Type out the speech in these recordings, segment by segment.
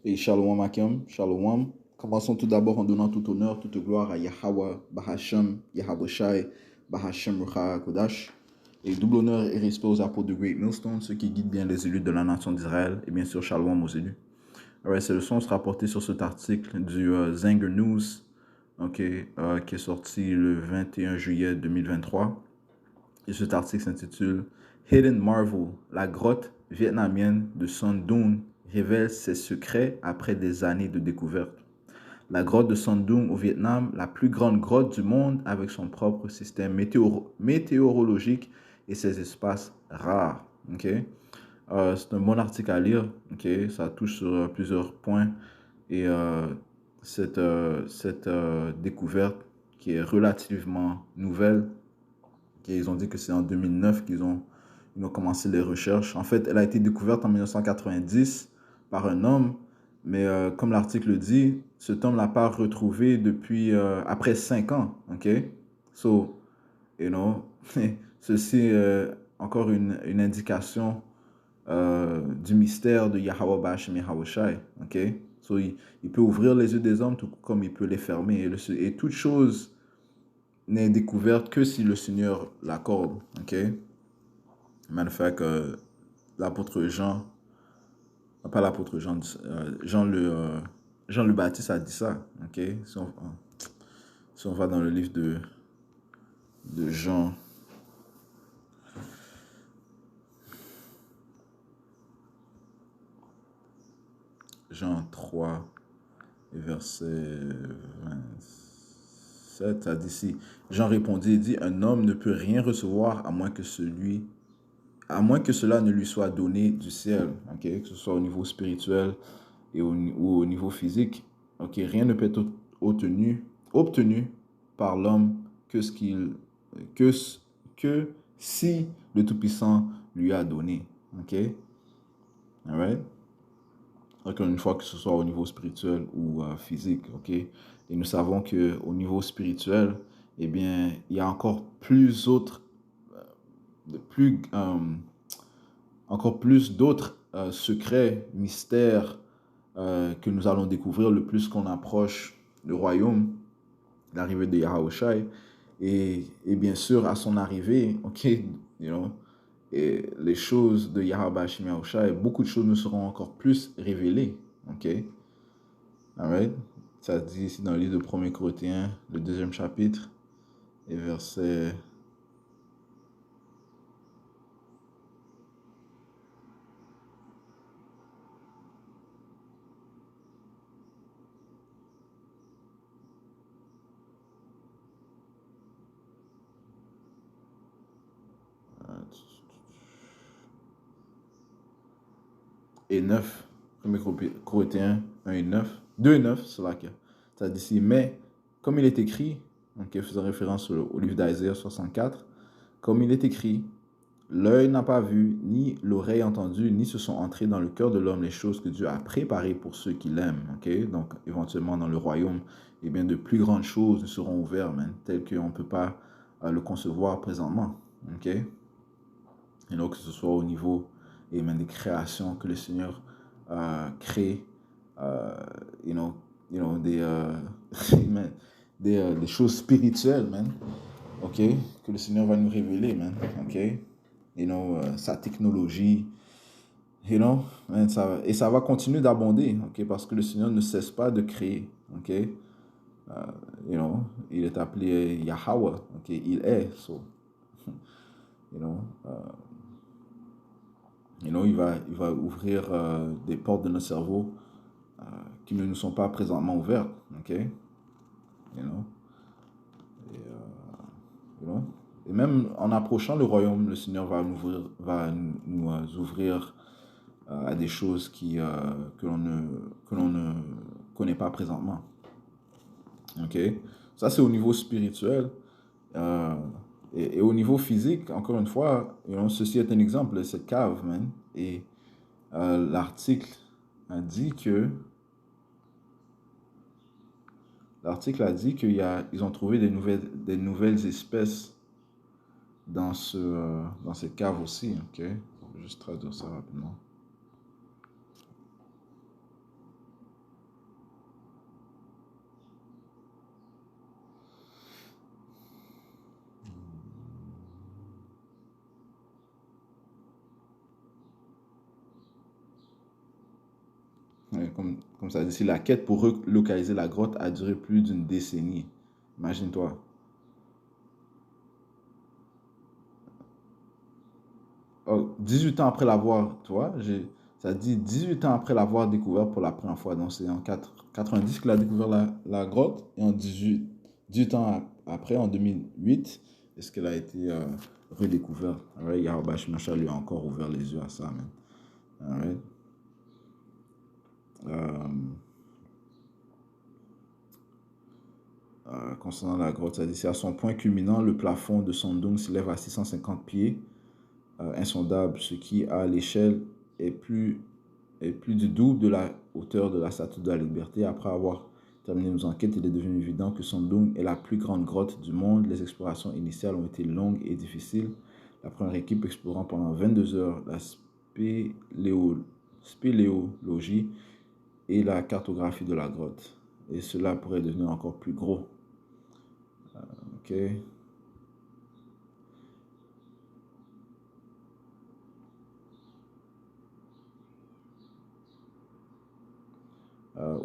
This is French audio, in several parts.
Et Shalom Akim, Shalom. Commençons tout d'abord en donnant tout honneur, toute gloire à Yahweh, Bahashem, Yahweh Shai, Bahashem Rucha Kodash. Et double honneur et respect aux apôtres de Great Millstone, ceux qui guident bien les élus de la nation d'Israël, et bien sûr Shalom aux élus. Alors, cette leçon sera portée sur cet article du Zanger News, qui est sorti le 21 juillet 2023. Et cet article s'intitule Hidden Marvel, la grotte vietnamienne de Son Doong révèle ses secrets après des années de découverte. La grotte de Son Doong au Vietnam, la plus grande grotte du monde avec son propre système météorologique et ses espaces rares. Okay? C'est un bon article à lire. Okay? Ça touche sur plusieurs points. Et cette découverte qui est relativement nouvelle, ils ont dit que c'est en 2009 qu'ils ont commencé les recherches. En fait, elle a été découverte en 1990 par un homme, mais comme l'article dit, cet homme ne l'a pas retrouvé depuis après 5 ans. OK? So, you know, ceci encore une indication du mystère de Yahweh Bashim Yahweh Shai. OK? So, il peut ouvrir les yeux des hommes tout comme il peut les fermer. Et toute chose n'est découverte que si le Seigneur l'accorde. OK? Matter of fact, l'apôtre Jean, pas l'apôtre Jean, Jean le Baptiste a dit ça. OK? Si on va dans le livre de Jean, Jean 3, verset 27, ça dit ici, Jean répondit et dit, un homme ne peut rien recevoir à moins que cela ne lui soit donné du ciel, okay? Que ce soit au niveau spirituel ou au niveau physique. Okay? Rien ne peut être obtenu par l'homme que si le Tout-Puissant lui a donné. Okay? All right? Encore une fois, que ce soit au niveau spirituel ou physique. Okay? Et nous savons qu'au niveau spirituel, eh bien, il y a encore encore plus d'autres secrets, mystères que nous allons découvrir le plus qu'on approche du royaume, l'arrivée de Yahushua. Et bien sûr, à son arrivée, et les choses de Yahweh Shem Yahushua, beaucoup de choses nous seront encore plus révélées. OK? All right? Ça dit ici dans le livre de 1 Corinthiens, le 2e chapitre, et verset 9, 1 Corinthiens 1 et 9, 2 et 9, c'est là que ça dit ici, mais comme il est écrit, faisant référence au livre d'Isaiah 64, comme il est écrit, l'œil n'a pas vu, ni l'oreille entendu, ni se sont entrées dans le cœur de l'homme les choses que Dieu a préparées pour ceux qui l'aiment. Okay? Donc, éventuellement, dans le royaume, eh bien, de plus grandes choses nous seront ouvertes, telles qu'on ne peut pas le concevoir présentement. Okay? Et donc, que ce soit au niveau des créations que le Seigneur crée, des choses spirituelles, okay, que le Seigneur va nous révéler, okay, sa technologie, et ça va continuer d'abonder, okay, parce que le Seigneur ne cesse pas de créer, okay, il est appelé Yahweh, okay, il est, so, il va ouvrir des portes de notre cerveau qui ne nous sont pas présentement ouvertes, okay, et même en approchant le royaume, le Seigneur va nous ouvrir à des choses que l'on ne connaît pas présentement. OK? Ça, c'est au niveau spirituel. Et au niveau physique, encore une fois, ceci est un exemple de cette cave, Et l'article a dit qu'ils ont trouvé des nouvelles espèces dans cette cave aussi. OK? Je vais juste traduire ça rapidement. comme ça dit ici, la quête pour relocaliser la grotte a duré plus d'une décennie. Imagine-toi. Oh, 18 ans après l'avoir, tu vois, ça dit 18 ans après l'avoir découvert pour la première fois. Donc c'est en 90 qu'il a découvert la grotte. Et en 18 ans après, en 2008, est-ce qu'elle a été redécouverte. Alright, Yahweh Shemashah lui a encore ouvert les yeux à ça, man. Alright. Euh, concernant la grotte, ça dit c'est à son point culminant, le plafond de Sondong s'élève à 650 pieds, insondable, ce qui à l'échelle est plus du double de la hauteur de la Statue de la Liberté. Après avoir terminé nos enquêtes, il est devenu évident que Sondong est la plus grande grotte du monde. Les explorations initiales ont été longues et difficiles. La première équipe explorant pendant 22 heures la spéléologie et la cartographie de la grotte. Et cela pourrait devenir encore plus gros. Ok.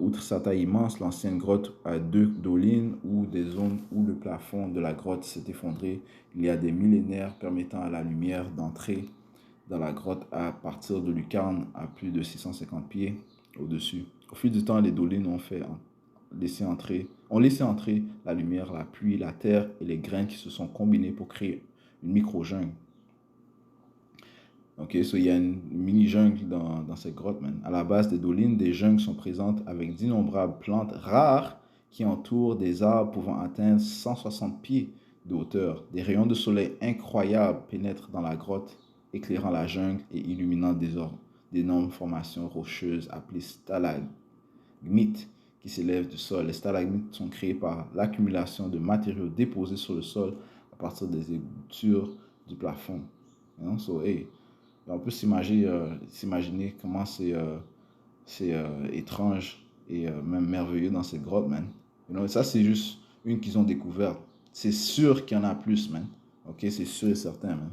Outre sa taille immense, l'ancienne grotte a deux dolines ou des zones où le plafond de la grotte s'est effondré il y a des millénaires, permettant à la lumière d'entrer dans la grotte à partir de lucarnes à plus de 650 pieds au-dessus. Au fil du temps, les dolines ont laissé entrer la lumière, la pluie, la terre et les graines qui se sont combinés pour créer une micro-jungle. Ok, il y a une mini-jungle dans cette grotte, man. À la base des dolines, des jungles sont présentes avec d'innombrables plantes rares qui entourent des arbres pouvant atteindre 160 pieds de hauteur. Des rayons de soleil incroyables pénètrent dans la grotte, éclairant la jungle et illuminant d'énormes formations rocheuses appelées stalagmites qui s'élèvent du sol. Les stalagmites sont créées par l'accumulation de matériaux déposés sur le sol à partir des ébouchures du plafond. Hey, on peut s'imaginer comment c'est étrange et même merveilleux dans cette grotte, man. Ça, c'est juste une qu'ils ont découverte. C'est sûr qu'il y en a plus, man. Ok, c'est sûr et certain, man.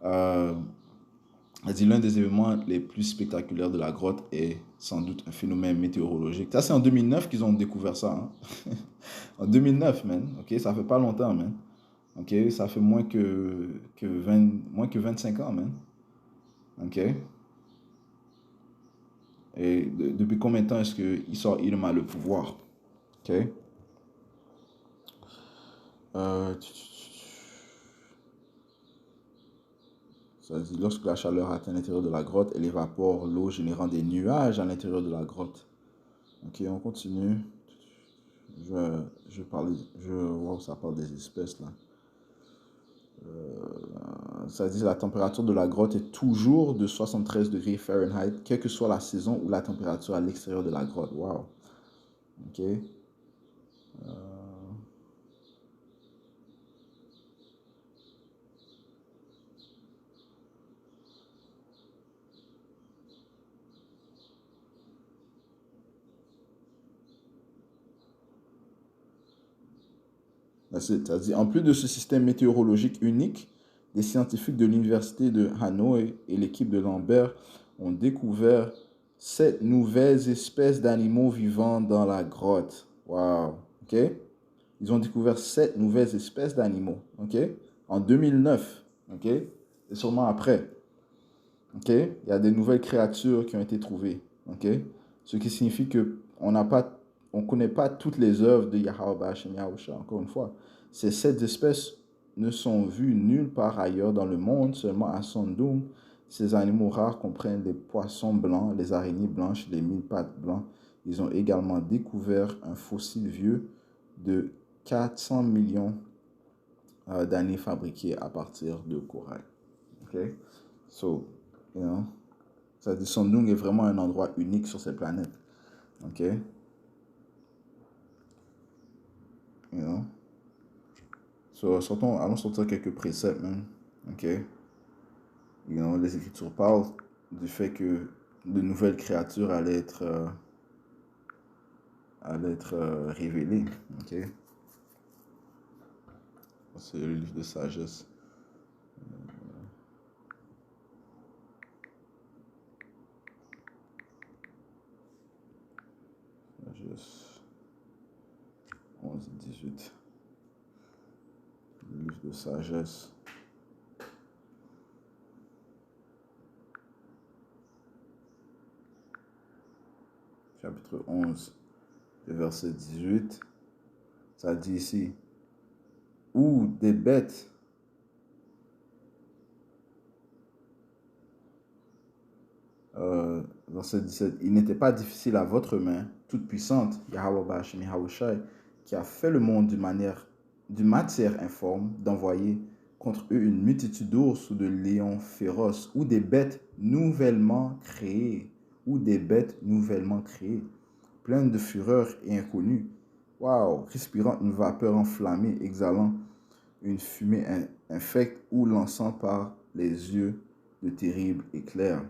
Euh, l'un des événements les plus spectaculaires de la grotte est sans doute un phénomène météorologique. Ça, c'est en 2009 qu'ils ont découvert ça. Hein? En 2009, man. Ok, ça fait pas longtemps, man. Ok, ça fait moins que 25 ans, man. Ok. Et depuis combien de temps est-ce que Ilma a le pouvoir? Ok. Euh, Ça dit, lorsque la chaleur atteint l'intérieur de la grotte, elle évapore l'eau, générant des nuages à l'intérieur de la grotte. Ok, on continue. Je vois où ça parle des espèces là. Ça dit la température de la grotte est toujours de 73 degrés Fahrenheit, quelle que soit la saison ou la température à l'extérieur de la grotte. Wow. Ok. Ça dit, en plus de ce système météorologique unique, des scientifiques de l'université de Hanoï et l'équipe de Lambert ont découvert 7 nouvelles espèces d'animaux vivant dans la grotte. Wow. OK? Ils ont découvert 7 nouvelles espèces d'animaux. OK? En 2009. OK? Et sûrement après. OK? Il y a des nouvelles créatures qui ont été trouvées. OK? Ce qui signifie que on connaît pas toutes les œuvres de Yahweh Hashem Yahusha. Encore une fois, ces 7 espèces ne sont vues nulle part ailleurs dans le monde, seulement à Sondum. Ces animaux rares comprennent les poissons blancs, les araignées blanches, les mille pattes blancs. Ils ont également découvert un fossile vieux de 400 millions d'années fabriqué à partir de corail. Okay? So, you know, ça dit Sondung est vraiment un endroit unique sur cette planète. Ok? You know? So, allons sortir quelques préceptes, man. Ok? You know, les Écritures parlent du fait que de nouvelles créatures allaient être révélées. Ok? C'est le livre de sagesse. sagesse. 11 et 18. Le livre de sagesse. Chapitre 11, le verset 18. Ça dit ici, ou des bêtes verset 17, il n'était pas difficile à votre main, toute puissante, Yahweh Ba'ashem Yahweh Shai, qui a fait le monde d'une matière informe, d'envoyer contre eux une multitude d'ours ou de lions féroces, ou des bêtes nouvellement créées, pleines de fureur et inconnues. Waouh, respirant une vapeur enflammée, exhalant une fumée infecte ou lançant par les yeux de terribles éclairs.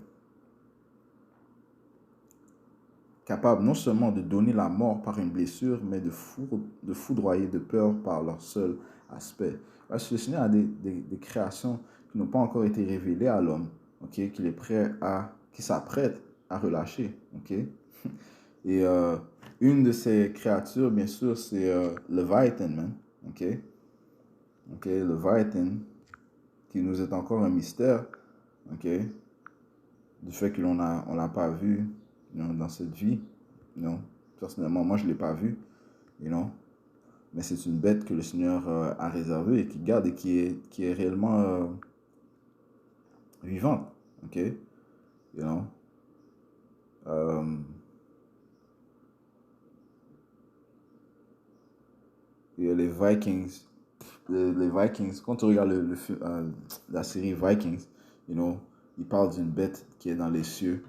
Capable non seulement de donner la mort par une blessure, mais de foudroyer de peur par leur seul aspect. Parce que le Seigneur a des créations qui n'ont pas encore été révélées à l'homme, okay, qui s'apprête à relâcher. Okay? Et une de ces créatures, bien sûr, c'est Leviathan, man. Okay? Leviathan, qui nous est encore un mystère, okay? Du fait que l'on l'a pas vu dans cette vie. Non, personnellement, moi, je ne l'ai pas vu. Mais c'est une bête que le Seigneur a réservée et qui garde et qui est réellement vivante. OK? Et les Vikings, quand tu regardes la série Vikings, ils parlent d'une bête qui est dans les cieux.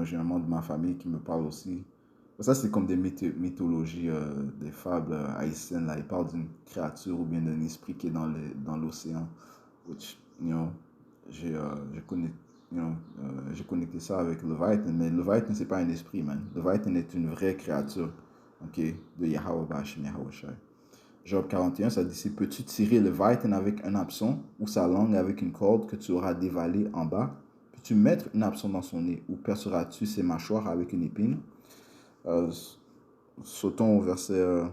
Généralement de ma famille qui me parle aussi. Ça, c'est comme des mythologies, des fables haïtiennes. Là. Ils parlent d'une créature ou bien d'un esprit qui est dans l'océan. J'ai connecté ça avec Leviathan. Mais Leviathan, c'est pas un esprit, man. Leviathan est une vraie créature, de Yahweh Ba'ashem Yahweh Shai. Job 41, ça dit, peux-tu tirer Leviathan avec un hameçon ou sa langue avec une corde que tu auras dévalée en bas? Peux-tu mettre une hameçon dans son nez ou perceras-tu ses mâchoires avec une épine? Sautons au verset...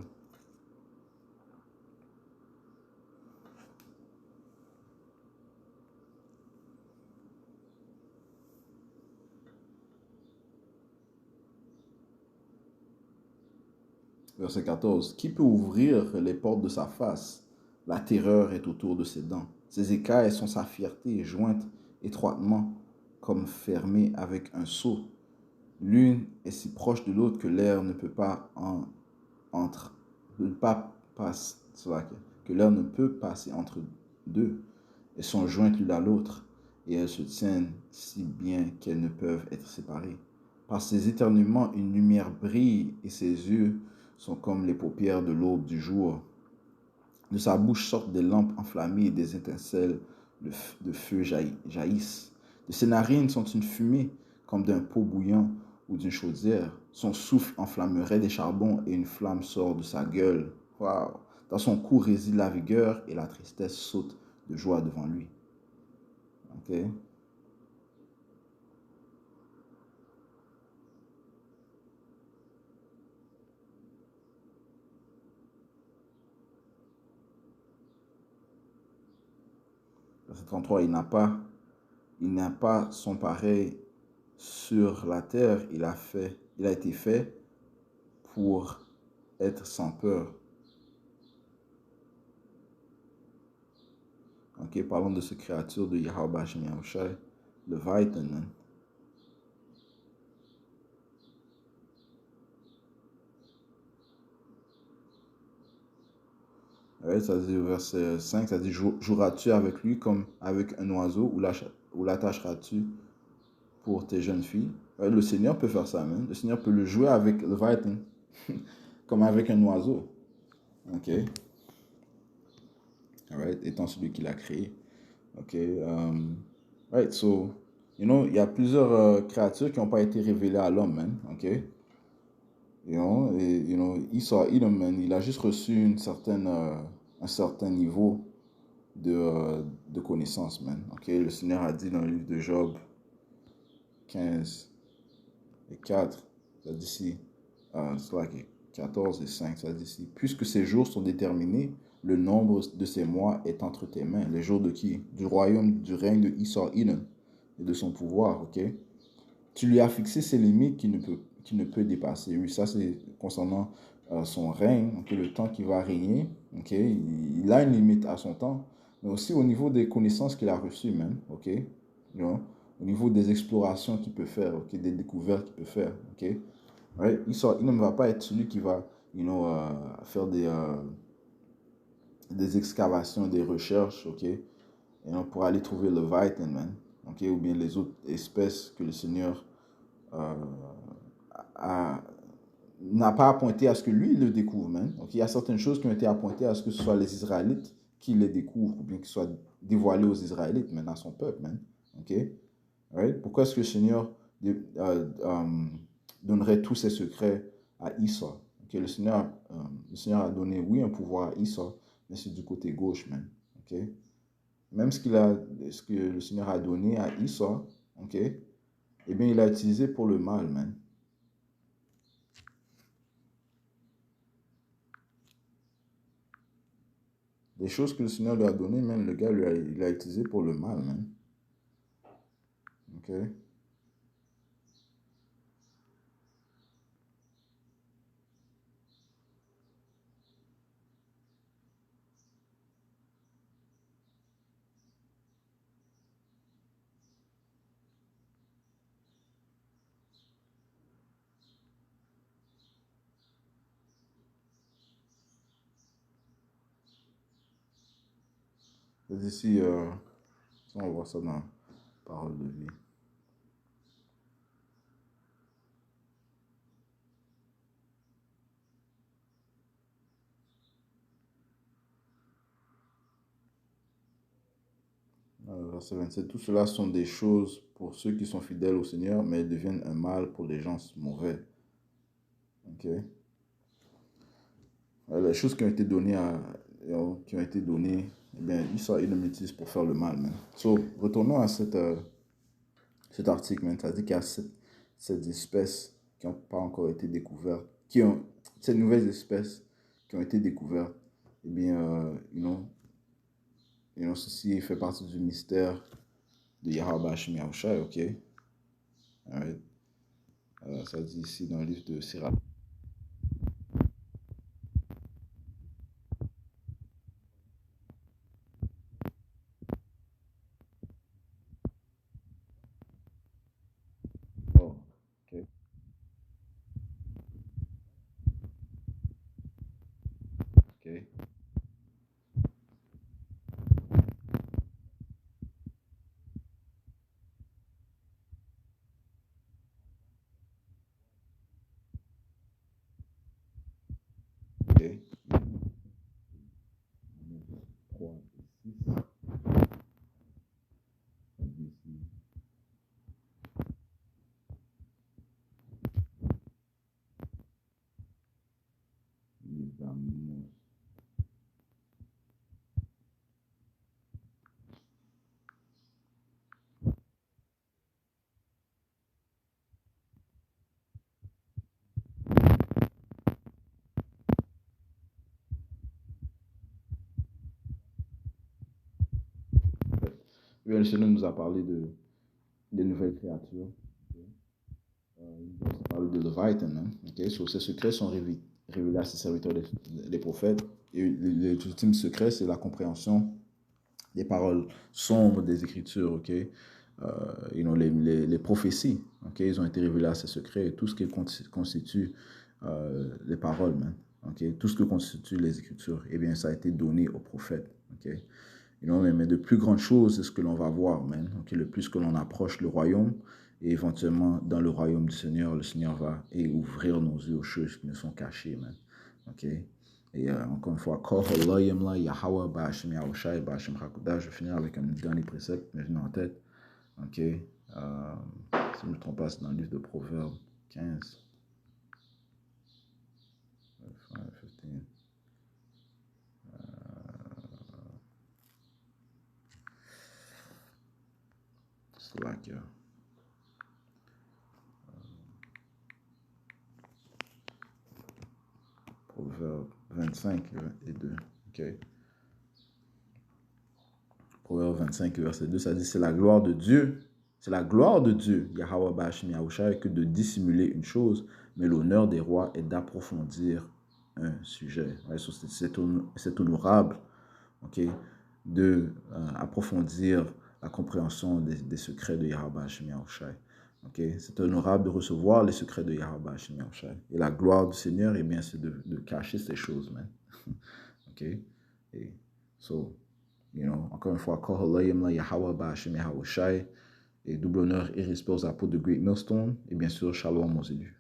Verset 14. Qui peut ouvrir les portes de sa face? La terreur est autour de ses dents. Ses écailles sont sa fierté, jointes étroitement, comme fermées avec un sceau. L'une est si proche de l'autre que l'air ne peut pas passer entre deux. Elles sont jointes l'une à l'autre, et elles se tiennent si bien qu'elles ne peuvent être séparées. Par ses éternuements, une lumière brille, et ses yeux sont comme les paupières de l'aube du jour. De sa bouche sortent des lampes enflammées et des étincelles de feu jaillissent. De ses narines sont une fumée comme d'un pot bouillant ou d'une chaudière. Son souffle enflammerait des charbons et une flamme sort de sa gueule. Wow. Dans son cou réside la vigueur et la tristesse saute de joie devant lui. OK? Verset 33, il n'a pas son pareil sur la terre, il a été fait pour être sans peur. OK, parlons de cette créature de Yahweh Ba'ashem Yahweh Shai, le Leviathan. Ouais, ça dit au verset 5, ça dit, joueras-tu avec lui comme avec un oiseau ou l'attacheras-tu pour tes jeunes filles? Ouais, le Seigneur peut faire ça, même. Le Seigneur peut le jouer avec le Leviathan, comme avec un oiseau. OK. Alright, étant celui qui l'a créé. OK. Right, so, il y a plusieurs créatures qui n'ont pas été révélées à l'homme, man. OK. Esau, Edom, man, il a juste reçu un certain niveau de connaissance, man. OK. Le Seigneur a dit dans le livre de Job 15 et 4, Ça dit ici, c'est là 14 et 5, ça dit ici, puisque ces jours sont déterminés, le nombre de ces mois est entre tes mains. Les jours de qui? Du royaume, du règne de Esau Edom et de son pouvoir, ok? Tu lui as fixé ses limites qu'il ne peut dépasser. Oui, ça c'est concernant son règne, ok, le temps qu'il va régner, ok? Il a une limite à son temps, mais aussi au niveau des connaissances qu'il a reçues, même, ok? You know? Au niveau des explorations qu'il peut faire, ok? Des découvertes qu'il peut faire, ok? Right? Il ne va pas être celui qui va, faire des excavations, des recherches, ok? Pour aller trouver le Leviathan, man, ok? Ou bien les autres espèces que le Seigneur euh, a- n'a pas appointé à ce que lui le découvre, man. Donc, il y a certaines choses qui ont été appointées à ce que ce soit les Israélites qui les découvrent, ou bien qu'ils soient dévoilés aux Israélites, man, à son peuple, man. Ok? Right? Pourquoi est-ce que le Seigneur donnerait tous ses secrets à Esau? Okay? Le Seigneur a donné, oui, un pouvoir à Esau, mais c'est du côté gauche, man. Ok? Même ce que le Seigneur a donné à Esau, ok? Eh bien, il l'a utilisé pour le mal, man. Les choses que le Seigneur lui a données, même le gars, il l'a utilisé pour le mal, man. Ok? Ici, on va voir ça dans la parole de vie. Verset 27. Tout cela sont des choses pour ceux qui sont fidèles au Seigneur, mais elles deviennent un mal pour les gens mauvais. Ok? Les choses qui ont été données eh bien, ils le utilisent pour faire le mal, man. So, retournons à cet article, man. Ça dit qu'il y a cette espèces qui n'ont pas encore été découvertes, ces nouvelles espèces qui ont été découvertes. Eh bien, ceci fait partie du mystère de Yahweh Hashem Yahushai, ok? Alright. Ça dit ici dans le livre de Sirach. Oh, ok. Ok. Ok. 3 et 6. Ça dit ici. Livre d'Amos. Le Seigneur nous a parlé des nouvelles créatures. Ok. Il nous parle de Leviathan, hein. Ok. So, ces secrets sont révélés à ses serviteurs, les prophètes. Et l'ultime secret, c'est la compréhension des paroles sombres des Écritures, ok? Les prophéties, ok? Ils ont été révélés à ces secrets et tout ce qui constitue les paroles, man, ok? Tout ce que constitue les Écritures, eh bien, ça a été donné aux prophètes, ok? Mais de plus grandes choses, c'est ce que l'on va voir, man, ok? Le plus que l'on approche le royaume, et éventuellement, dans le royaume du Seigneur, le Seigneur va ouvrir nos yeux aux choses qui nous sont cachées, man, ok? Et encore une fois, Koholayim la Yahweh Ba'ashem Yahushai Ba'ashem Hakudah. Je vais finir avec un dernier précepte qui me vient en tête. Ok. Si je ne me trompe pas, c'est dans le livre de Proverbes 15. 15. Slack, yeah. Proverbe 25 et 2. OK. Proverbe 25 verset 2, ça dit, c'est la gloire de Dieu. C'est la gloire de Dieu, Yahweh Ba'ashim Yahushai, que de dissimuler une chose, mais l'honneur des rois est d'approfondir un sujet. Ouais, c'est honorable, ok, de approfondir la compréhension des secrets de Yahweh Ba'ashim Yahushai. Okay? C'est honorable de recevoir les secrets de Yahweh Ba'ashim Yahushai. Et la gloire du Seigneur, eh bien, c'est de cacher ces choses, man. OK? Et so, encore une fois, Kohalayim la Yahweh Ba'ashim Yahushai, et double honneur et respect aux apôtres de Great Millstone, et bien sûr, Shalom aux élus.